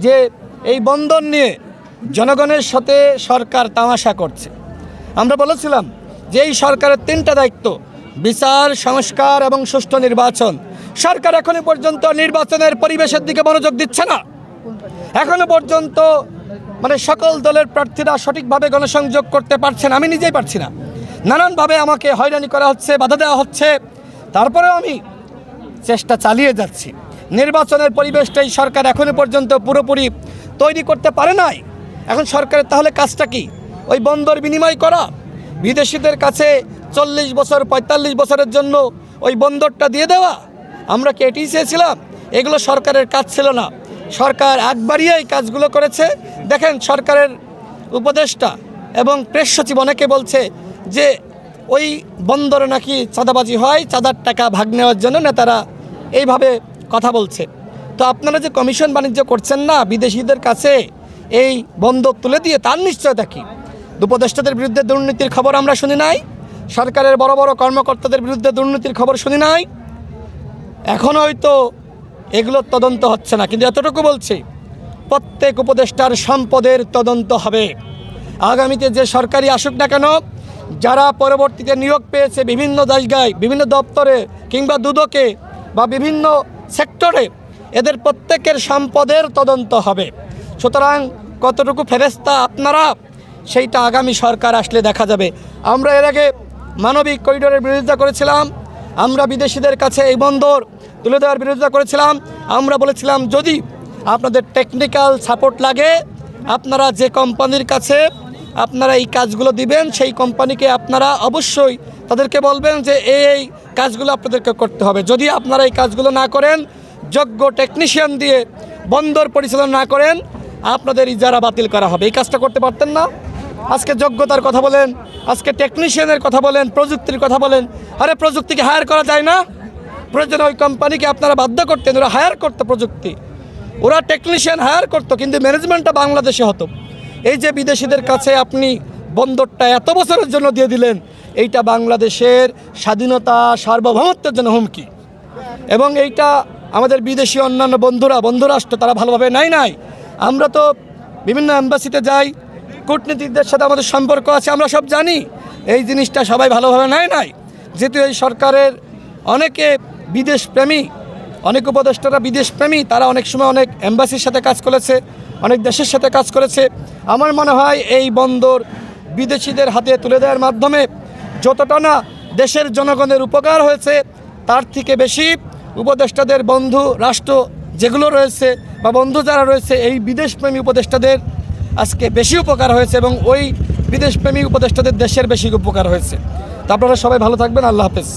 যে এই বন্দর নিয়ে জনগণের সাথে সরকার তামাশা করছে। আমরা বলেছিলাম যে এই সরকারের 3টা দায়িত্ব: বিচার, সংস্কার এবং সুষ্ঠু নির্বাচন। সরকার এখনো পর্যন্ত নির্বাচনের পরিবেশের দিকে মনোযোগ দিচ্ছে না। এখনো পর্যন্ত সকল দলের প্রার্থীরা সঠিকভাবে গণসংযোগ করতে পারছেন। আমি নিজেই পারছি না, নানানভাবে আমাকে হয়রানি করা হচ্ছে, বাধা দেওয়া হচ্ছে। তারপরেও আমি চেষ্টা চালিয়ে যাচ্ছি। নির্বাচনের পরিবেশটাই সরকার এখনো পর্যন্ত পুরোপুরি তৈরি করতে পারে নাই। এখন সরকারের তাহলে কাজটা কি? ওই বন্দর বিনিময় করা, বিদেশিদের কাছে 40 বছর 45 বছরের জন্য ওই বন্দরটা দিয়ে দেওয়া? আমরা কি এটি চেয়েছিলাম? এগুলো সরকারের কাজ ছিল না। সরকার একবারই এই কাজগুলো করেছে। দেখেন, সরকারের উপদেষ্টা এবং প্রেস সচিব অনেকে বলছে যে ওই বন্দরে নাকি চাঁদাবাজি হয়, চাঁদার টাকা ভাগ নেওয়ার জন্য নেতারা এইভাবে কথা বলছে। তো আপনারা যে কমিশন বাণিজ্য করছেন না বিদেশিদের কাছে এই বন্দর তুলে দিয়ে, তার নিশ্চয়তা কি? উপদেষ্টাদের বিরুদ্ধে দুর্নীতির খবর আমরা শুনি নাই? সরকারের বড় বড় কর্মকর্তাদের বিরুদ্ধে দুর্নীতির খবর শুনি নাই? এখনও হয়তো এগুলোর তদন্ত হচ্ছে না, কিন্তু এতটুকু বলছি, প্রত্যেক উপদেষ্টার সম্পদের তদন্ত হবে। আগামীতে যে সরকারি আসুক না কেন, যারা পরবর্তীতে নিয়োগ পেয়েছে বিভিন্ন জায়গায়, বিভিন্ন দপ্তরে কিংবা দুদকে বা বিভিন্ন সেক্টরে, এদের প্রত্যেকের সম্পদের তদন্ত হবে। সুতরাং কতটুকু ফেরেস্তা আপনারা, সেইটা আগামী সরকার আসলে দেখা যাবে। আমরা এর আগে মানবিক করিডোরের বিরোধিতা করেছিলাম, আমরা বিদেশিদের কাছে এই বন্দর তুলে দেওয়ার বিরোধিতা করেছিলাম। আমরা বলেছিলাম যদি আপনাদের টেকনিক্যাল সাপোর্ট লাগে, আপনারা যে কোম্পানির কাছে আপনারা এই কাজগুলো দিবেন, সেই কোম্পানিকে আপনারা অবশ্যই তাদেরকে বলবেন যে এই কাজগুলো আপনাদেরকে করতে হবে। যদি আপনারা এই কাজগুলো না করেন, যোগ্য টেকনিশিয়ান দিয়ে বন্দর পরিচালনা না করেন, আপনাদের ইজারা বাতিল করা হবে। এই কাজটা করতে পারতেন না? আজকে যোগ্যতার কথা বলেন, আজকে টেকনিশিয়ানের কথা বলেন, প্রযুক্তির কথা বলেন। আরে প্রযুক্তিকে হায়ার করা যায় না? প্রয়োজনে ওই কোম্পানিকে আপনারা বাধ্য করতেন, ওরা হায়ার করতো প্রযুক্তি, ওরা টেকনিশিয়ান হায়ার করতো, কিন্তু ম্যানেজমেন্টটা বাংলাদেশে হতো। এই যে বিদেশিদের কাছে আপনি বন্দরটা এত বছরের জন্য দিয়ে দিলেন, এইটা বাংলাদেশের স্বাধীনতা সার্বভৌমত্বের জন্য হুমকি। এবং এইটা আমাদের বিদেশি অন্যান্য বন্ধুরাষ্ট্র তারা ভালোভাবে নাই। আমরা তো বিভিন্ন এম্বাসিতে যাই, কূটনীতিকদের সাথে আমাদের সম্পর্ক আছে, আমরা সব জানি। এই জিনিসটা সবাই ভালোভাবে নাই। যেহেতু এই সরকারের অনেকে বিদেশপ্রেমী, অনেক উপদেষ্টারা বিদেশপ্রেমী, তারা অনেক সময় অনেক এম্বাসির সাথে কাজ করেছে, অনেক দেশের সাথে কাজ করেছে। আমার মনে হয় এই বন্দর বিদেশিদের হাতে তুলে দেওয়ার মাধ্যমে যতটা না দেশের জনগণের উপকার হয়েছে, তার থেকে বেশি উপদেষ্টাদের বন্ধু রাষ্ট্র যেগুলো রয়েছে বা বন্ধু যারা রয়েছে, এই বিদেশপ্রেমী উপদেষ্টাদের আজকে বেশি উপকার হয়েছে এবং ওই বিদেশপ্রেমী উপদেষ্টাদের দেশের বেশি উপকার হয়েছে। তা আপনারা সবাই ভালো থাকবেন। আল্লাহ হাফেজ।